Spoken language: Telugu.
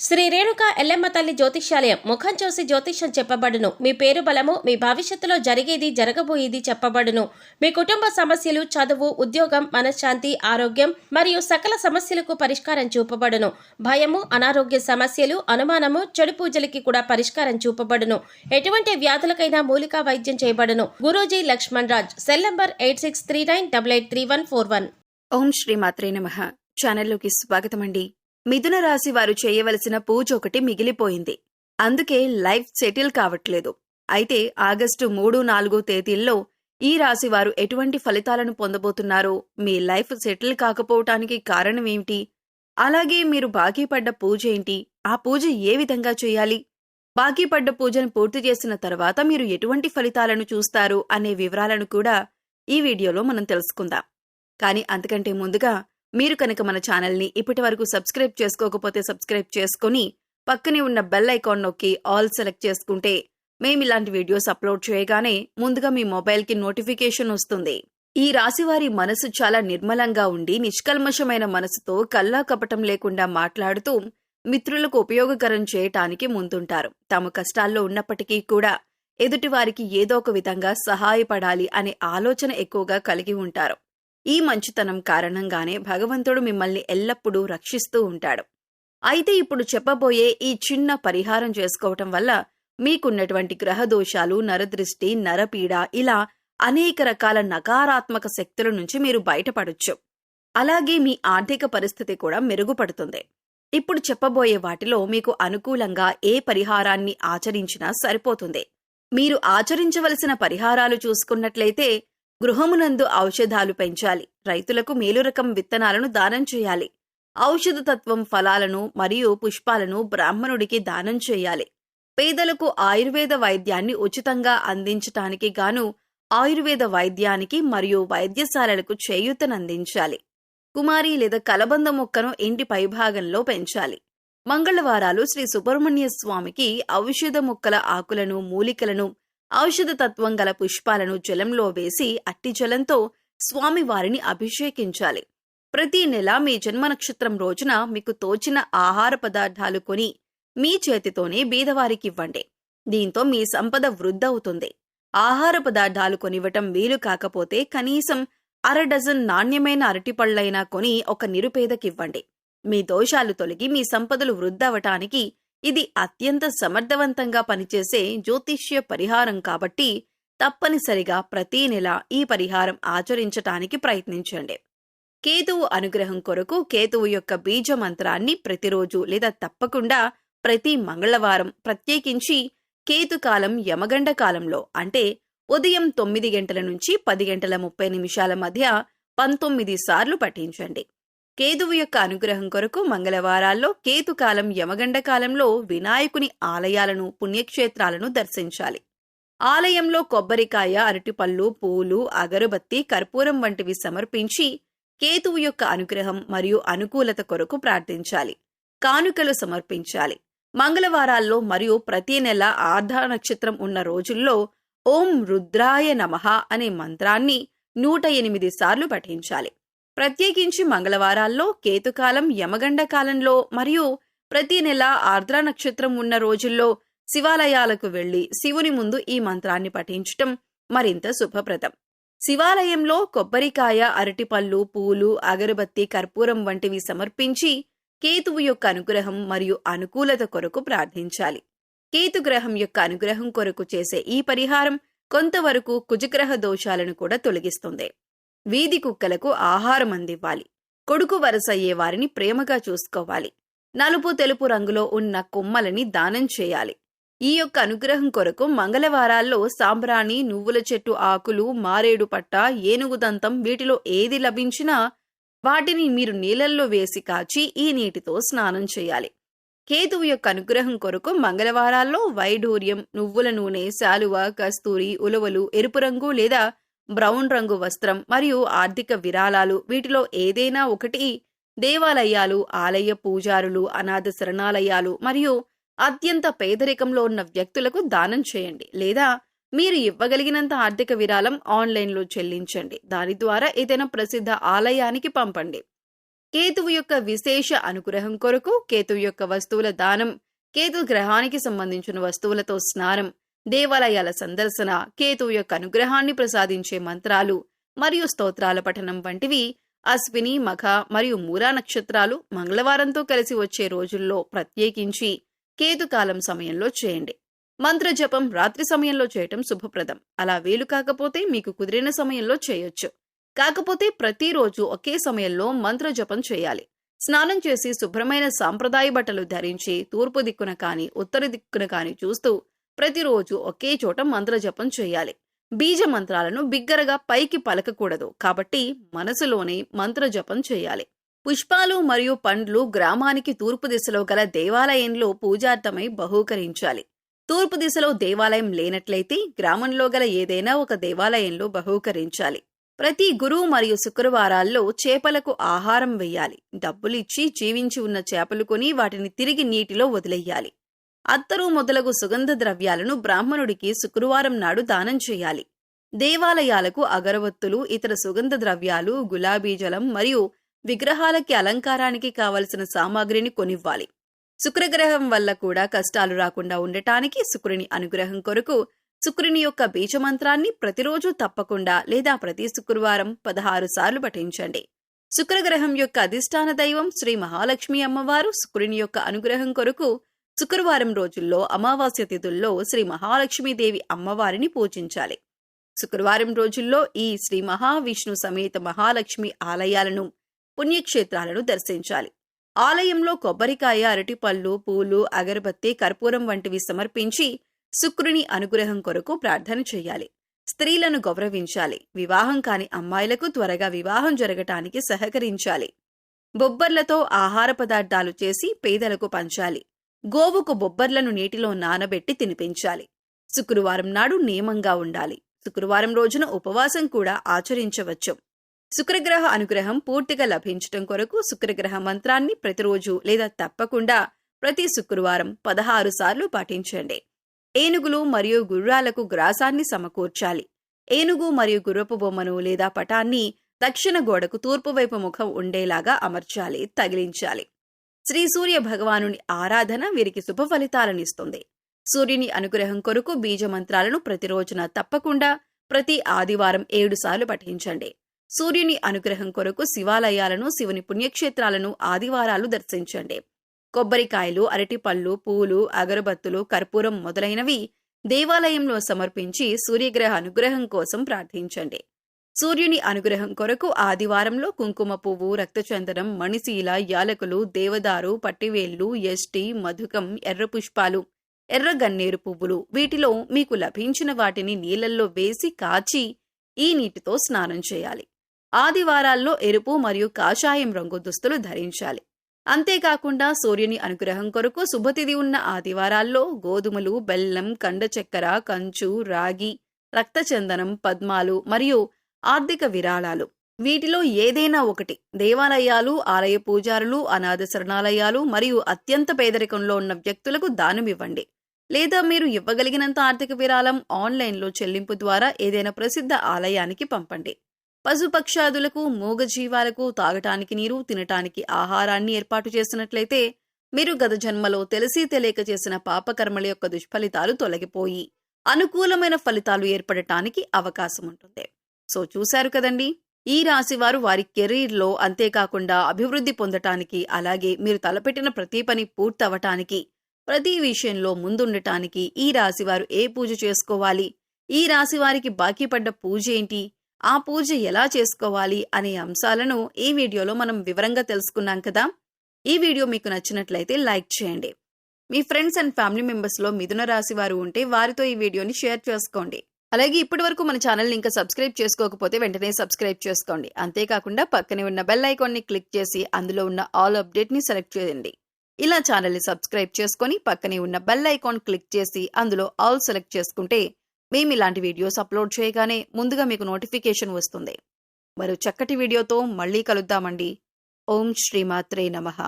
శ్రీ రేణుక ఎల్లమ్మ తల్లి జ్యోతిష్యాలయం ముఖం చూసి జ్యోతిష్యం చెప్పబడును. మీ పేరు బలము, మీ భవిష్యత్తులో జరిగేది జరగబోయేది చెప్పబడును. మీ కుటుంబ సమస్యలు, చదువు, ఉద్యోగం, మనశ్శాంతి, ఆరోగ్యం మరియు సకల సమస్యలకు పరిష్కారం చూపబడును. భయము, అనారోగ్య సమస్యలు, అనుమానము, చెడు పూజలకి కూడా పరిష్కారం చూపబడును. ఎటువంటి వ్యాధులకైనా మూలికా వైద్యం చేయబడును. గురూజీ లక్ష్మణ్ రాజ్. Cell number 8639883141. ఓం శ్రీ మాత్రే నమః. ఛానల్లోకి స్వాగతం అండి. మిథున రాశి వారు చేయవలసిన పూజ ఒకటి మిగిలిపోయింది. అందుకే లైఫ్ సెటిల్ కావట్లేదు. అయితే ఆగస్టు 3-4 తేదీల్లో ఈ రాశి వారు ఎటువంటి ఫలితాలను పొందబోతున్నారో, మీ లైఫ్ సెటిల్ కాకపోవటానికి కారణం ఏమిటి, అలాగే మీరు బాకీ పడ్డ పూజ ఏంటి, ఆ పూజ ఏ విధంగా చేయాలి, బాకీ పడ్డ పూజను పూర్తి చేసిన తర్వాత మీరు ఎటువంటి ఫలితాలను చూస్తారు అనే వివరాలను కూడా ఈ వీడియోలో మనం తెలుసుకుందాం. కానీ అంతకంటే ముందుగా మీరు కనుక మన ఛానల్ని ఇప్పటి వరకు సబ్స్క్రైబ్ చేసుకోకపోతే సబ్స్క్రైబ్ చేసుకుని పక్కనే ఉన్న బెల్ ఐకాన్ నొక్కి ఆల్ సెలెక్ట్ చేసుకుంటే మేము ఇలాంటి వీడియోస్ అప్లోడ్ చేయగానే ముందుగా మీ మొబైల్కి నోటిఫికేషన్ వస్తుంది. ఈ రాశివారి మనసు చాలా నిర్మలంగా ఉండి నిష్కల్మషమైన మనసుతో కల్లా కపటం లేకుండా మాట్లాడుతూ మిత్రులకు ఉపయోగకరం చేయటానికి ముందుంటారు. తమ కష్టాల్లో ఉన్నప్పటికీ కూడా ఎదుటివారికి ఏదో ఒక విధంగా సహాయపడాలి అనే ఆలోచన ఎక్కువగా కలిగి ఉంటారు. ఈ మంచితనం కారణంగానే భగవంతుడు మిమ్మల్ని ఎల్లప్పుడూ రక్షిస్తూ ఉంటాడు. అయితే ఇప్పుడు చెప్పబోయే ఈ చిన్న పరిహారం చేసుకోవటం వల్ల మీకున్నటువంటి గ్రహదోషాలు, నరదృష్టి, నరపీడ, ఇలా అనేక రకాల నకారాత్మక శక్తుల నుంచి మీరు బయటపడొచ్చు. అలాగే మీ ఆర్థిక పరిస్థితి కూడా మెరుగుపడుతుంది. ఇప్పుడు చెప్పబోయే వాటిలో మీకు అనుకూలంగా ఏ పరిహారాన్ని ఆచరించినా సరిపోతుంది. మీరు ఆచరించవలసిన పరిహారాలు చూసుకున్నట్లయితే, గృహమునందు ఔషధాలు పెంచాలి, రైతులకు మేలు రకం విత్తనాలను దానం చేయాలి, ఔషధ తత్వం ఫలాలను మరియు పుష్పాలను బ్రాహ్మణుడికి దానం చేయాలి, పేదలకు ఆయుర్వేద వైద్యాన్ని ఉచితంగా అందించటానికి గాను ఆయుర్వేద వైద్యానికి మరియు వైద్యశాలలకు చేయూతనందించాలి, కుమారి లేదా కలబంద మొక్కను ఇంటి పైభాగంలో పెంచాలి. మంగళవారాలు శ్రీ సుబ్రహ్మణ్య స్వామికి ఔషధ మొక్కల ఆకులను, మూలికలను, ఔషధ తత్వం గల పుష్పాలను జలంలో వేసి అట్టి జలంతో స్వామివారిని అభిషేకించాలి. ప్రతి నెల మీ జన్మ నక్షత్రం రోజున మీకు తోచిన ఆహార పదార్థాలు కొని మీ చేతితోనే బీదవారికివ్వండి. దీంతో మీ సంపద వృద్ధవుతుంది. ఆహార పదార్థాలు కొనివ్వటం వీలు కాకపోతే కనీసం 1/2 డజన్ నాణ్యమైన అరటిపళ్లైనా కొని ఒక నిరుపేదకివ్వండి. మీ దోషాలు తొలగి మీ సంపదలు వృద్ధవటానికి ఇది అత్యంత సమర్థవంతంగా పనిచేసే జ్యోతిష్య పరిహారం కాబట్టి తప్పనిసరిగా ప్రతీ నెల ఈ పరిహారం ఆచరించటానికి ప్రయత్నించండి. కేతువు అనుగ్రహం కొరకు కేతువు యొక్క బీజ మంత్రాన్ని ప్రతిరోజు లేదా తప్పకుండా ప్రతి మంగళవారం, ప్రత్యేకించి కేతుకాలం యమగండ కాలంలో, అంటే ఉదయం 9 గంటల నుంచి 10:30 మధ్య 19 సార్లు పఠించండి. కేతువు యొక్క అనుగ్రహం కొరకు మంగళవారాల్లో, కేతుకాలం యమగండ కాలంలో వినాయకుని ఆలయాలను, పుణ్యక్షేత్రాలను దర్శించాలి. ఆలయంలో కొబ్బరికాయ, అరటిపళ్ళు, పూలు, అగరబత్తి, కర్పూరం వంటివి సమర్పించి కేతువు యొక్క అనుగ్రహం మరియు అనుకూలత కొరకు ప్రార్థించాలి. కానుకలు సమర్పించాలి. మంగళవారాల్లో మరియు ప్రతి నెల ఆర్ధా నక్షత్రం ఉన్న రోజుల్లో ఓం రుద్రాయ నమః అనే మంత్రాన్ని 108 సార్లు పఠించాలి. ప్రత్యేకించి మంగళవారాల్లో, కేతుకాలం యమగండ కాలంలో మరియు ప్రతి నెల ఆర్ద్ర నక్షత్రం ఉన్న రోజుల్లో శివాలయాలకు వెళ్లి శివుని ముందు ఈ మంత్రాన్ని పఠించటం మరింత శుభప్రదం. శివాలయంలో కొబ్బరికాయ, అరటిపళ్ళు, పూలు, అగరబత్తి, కర్పూరం వంటివి సమర్పించి కేతువు యొక్క అనుగ్రహం మరియు అనుకూలత కొరకు ప్రార్థించాలి. కేతుగ్రహం యొక్క అనుగ్రహం కొరకు చేసే ఈ పరిహారం కొంతవరకు కుజగ్రహ దోషాలను కూడా తొలగిస్తుంది. వీధి కుక్కలకు ఆహారం అందివ్వాలి. కొడుకు వరసయ్యే వారిని ప్రేమగా చూసుకోవాలి. నలుపు, తెలుపు రంగులో ఉన్న కొమ్మలని దానం చేయాలి. ఈ యొక్క అనుగ్రహం కొరకు మంగళవారాల్లో సాంబ్రాణి, నువ్వుల చెట్టు ఆకులు, మారేడు పట్ట, ఏనుగు దంతం వీటిలో ఏది లభించినా వాటిని మీరు నీళ్లల్లో వేసి కాచి ఈ నీటితో స్నానం చేయాలి. కేతువు యొక్క అనుగ్రహం కొరకు మంగళవారాల్లో వైఢూర్యం, నువ్వుల నూనె, శాలువ, కస్తూరి, ఉలవలు, ఎరుపు రంగు లేదా బ్రౌన్ రంగు వస్త్రం మరియు ఆర్థిక విరాళాలు వీటిలో ఏదైనా ఒకటి దేవాలయాలు, ఆలయ పూజారులు, అనాథ శరణాలయాలు మరియు అత్యంత పేదరికంలో ఉన్న వ్యక్తులకు దానం చేయండి. లేదా మీరు ఇవ్వగలిగినంత ఆర్థిక విరాళం ఆన్లైన్లో చెల్లించండి. దాని ద్వారా ఏదైనా ప్రసిద్ధ ఆలయానికి పంపండి. కేతువు యొక్క విశేష అనుగ్రహం కొరకు కేతువు యొక్క వస్తువుల దానం, కేతు గ్రహానికి సంబంధించిన వస్తువులతో స్నానం, దేవాలయాల సందర్శన, కేతువు యొక్క అనుగ్రహాన్ని ప్రసాదించే మంత్రాలు మరియు స్తోత్రాల పఠనం వంటివి అశ్విని, మఖ మరియు మూలా నక్షత్రాలు మంగళవారంతో కలిసి వచ్చే రోజుల్లో ప్రత్యేకించి కేతుకాలం సమయంలో చేయండి. మంత్రజపం రాత్రి సమయంలో చేయటం శుభప్రదం. అలా వీలు కాకపోతే మీకు కుదిరిన సమయంలో చేయొచ్చు. కాకపోతే ప్రతిరోజు ఒకే సమయంలో మంత్రజపం చేయాలి. స్నానం చేసి శుభ్రమైన సాంప్రదాయ బట్టలు ధరించి తూర్పు దిక్కున కాని ఉత్తర దిక్కున కాని చూస్తూ ప్రతిరోజు ఒకే చోట మంత్రజపం చేయాలి. బీజ మంత్రాలను బిగ్గరగా పైకి పలకకూడదు కాబట్టి మనసులోనే మంత్రజపం చేయాలి. పుష్పాలు మరియు పండ్లు గ్రామానికి తూర్పు దిశలో గల దేవాలయంలో పూజార్థమై బహూకరించాలి. తూర్పు దిశలో దేవాలయం లేనట్లయితే గ్రామంలో గల ఏదైనా ఒక దేవాలయంలో బహూకరించాలి. ప్రతి గురు మరియు శుక్రవారాల్లో చేపలకు ఆహారం వెయ్యాలి. డబ్బులిచ్చి జీవించి ఉన్న చేపలు కొని వాటిని తిరిగి నీటిలో వదిలేయాలి. అత్తరు మొదలగు సుగంధ ద్రవ్యాలను బ్రాహ్మణుడికి శుక్రవారం నాడు దానం చేయాలి. దేవాలయాలకు అగరవత్తులు, ఇతర సుగంధ ద్రవ్యాలు, గులాబీ జలం మరియు విగ్రహాలకి అలంకారానికి కావలసిన సామాగ్రిని కొనివ్వాలి. శుక్రగ్రహం వల్ల కూడా కష్టాలు రాకుండా ఉండటానికి శుక్రుని అనుగ్రహం కొరకు శుక్రుని యొక్క బీజమంత్రాన్ని ప్రతిరోజు తప్పకుండా లేదా ప్రతి శుక్రవారం 16 సార్లు పఠించండి. శుక్రగ్రహం యొక్క అధిష్టాన దైవం శ్రీ మహాలక్ష్మి అమ్మవారు శుక్రుని యొక్క అనుగ్రహం కొరకు శుక్రవారం రోజుల్లో అమావాస్య తిథుల్లో శ్రీ మహాలక్ష్మీదేవి అమ్మవారిని పూజించాలి. శుక్రవారం రోజుల్లో ఈ శ్రీ మహావిష్ణు సమేత మహాలక్ష్మి ఆలయాలను, పుణ్యక్షేత్రాలను దర్శించాలి. ఆలయంలో కొబ్బరికాయ, అరటిపళ్ళు, పూలు, అగరబత్తి, కర్పూరం వంటివి సమర్పించి శుక్రుని అనుగ్రహం కొరకు ప్రార్థన చేయాలి. స్త్రీలను గౌరవించాలి. వివాహం కాని అమ్మాయిలకు త్వరగా వివాహం జరగటానికి సహకరించాలి. బొబ్బర్లతో ఆహార పదార్థాలు చేసి పేదలకు పంచాలి. గోవుకు బొబ్బర్లను నీటిలో నానబెట్టి తినిపించాలి. శుక్రవారం నాడు నియమంగా ఉండాలి. శుక్రవారం రోజున ఉపవాసం కూడా ఆచరించవచ్చు. శుక్రగ్రహ అనుగ్రహం పూర్తిగా లభించటం కొరకు శుక్రగ్రహ మంత్రాన్ని ప్రతిరోజు లేదా తప్పకుండా ప్రతి శుక్రవారం 16 సార్లు పాటించండి. ఏనుగులు మరియు గుర్రాలకు గ్రాసాన్ని సమకూర్చాలి. ఏనుగు మరియు గుర్రపు బొమ్మను లేదా పటాన్ని దక్షిణ గోడకు తూర్పు వైపు ముఖం ఉండేలాగా అమర్చాలి, తగిలించాలి. శ్రీ సూర్య భగవానుని ఆరాధన వీరికి శుభ ఫలితాలనిస్తుంది. సూర్యుని అనుగ్రహం కొరకు బీజ మంత్రాలను ప్రతిరోజున తప్పకుండా ప్రతి ఆదివారం 7 సార్లు పఠించండి. సూర్యుని అనుగ్రహం కొరకు శివాలయాలను, శివుని పుణ్యక్షేత్రాలను ఆదివారాలు దర్శించండి. కొబ్బరికాయలు, అరటిపళ్ళు, పూలు, అగరబత్తులు, కర్పూరం మొదలైనవి దేవాలయంలో సమర్పించి సూర్యగ్రహ అనుగ్రహం కోసం ప్రార్థించండి. సూర్యుని అనుగ్రహం కొరకు ఆదివారంలో కుంకుమ పువ్వు, రక్తచందనం, మణిశీల, యాలకులు, దేవదారు, పట్టివేళ్లు, యష్టి, మధుకం, ఎర్ర పుష్పాలు, ఎర్ర గన్నేరు పువ్వులు వీటిలో మీకు లభించిన వాటిని నీళ్లల్లో వేసి కాచి ఈ నీటితో స్నానం చేయాలి. ఆదివారాల్లో ఎరుపు మరియు కాషాయం రంగు దుస్తులు ధరించాలి. అంతేకాకుండా సూర్యుని అనుగ్రహం కొరకు శుభతిథి ఉన్న ఆదివారాల్లో గోధుమలు, బెల్లం, కండ చక్కెర, కంచు, రాగి, రక్తచందనం, పద్మాలు మరియు ఆర్థిక విరాళాలు వీటిలో ఏదైనా ఒకటి దేవాలయాలు, ఆలయ పూజారులు, అనాథ శరణాలయాలు మరియు అత్యంత పేదరికంలో ఉన్న వ్యక్తులకు దానమివ్వండి. లేదా మీరు ఇవ్వగలిగినంత ఆర్థిక విరాళం ఆన్లైన్లో చెల్లింపు ద్వారా ఏదైనా ప్రసిద్ధ ఆలయానికి పంపండి. పశుపక్షాదులకు, మూగజీవాలకు తాగటానికి నీరు, తినటానికి ఆహారాన్ని ఏర్పాటు చేసినట్లయితే మీరు గత జన్మలో తెలిసి తెలియక చేసిన పాపకర్మల యొక్క దుష్ఫలితాలు తొలగిపోయి అనుకూలమైన ఫలితాలు ఏర్పడటానికి అవకాశం ఉంటుంది. సో చూశారు కదండి, ఈ రాశివారు వారి కెరీర్లో అంతేకాకుండా అభివృద్ధి పొందటానికి, అలాగే మీరు తలపెట్టిన ప్రతి పని పూర్తవటానికి, ప్రతి విషయంలో ముందుండటానికి ఈ రాశివారు ఏ పూజ చేసుకోవాలి, ఈ రాశివారికి బాకీ పడ్డ పూజ ఏంటి, ఆ పూజ ఎలా చేసుకోవాలి అనే అంశాలను ఈ వీడియోలో మనం వివరంగా తెలుసుకున్నాం కదా. ఈ వీడియో మీకు నచ్చినట్లయితే లైక్ చేయండి. మీ ఫ్రెండ్స్ అండ్ ఫ్యామిలీ మెంబర్స్లో మిథున రాశి వారు ఉంటే వారితో ఈ వీడియోని షేర్ చేసుకోండి. అలాగే ఇప్పటి వరకు మన ఛానల్ని ఇంకా సబ్స్క్రైబ్ చేసుకోకపోతే వెంటనే సబ్స్క్రైబ్ చేసుకోండి. అంతేకాకుండా పక్కనే ఉన్న బెల్ ఐకాన్ని క్లిక్ చేసి అందులో ఉన్న ఆల్ అప్డేట్ని సెలెక్ట్ చేయండి. ఇలా ఛానల్ని సబ్స్క్రైబ్ చేసుకొని పక్కనే ఉన్న బెల్ ఐకాన్ క్లిక్ చేసి అందులో ఆల్ సెలెక్ట్ చేసుకుంటే మేము ఇలాంటి వీడియోస్ అప్లోడ్ చేయగానే ముందుగా మీకు నోటిఫికేషన్ వస్తుంది. మరో చక్కటి వీడియోతో మళ్ళీ కలుద్దామండి. ఓం శ్రీమాత్రే నమః.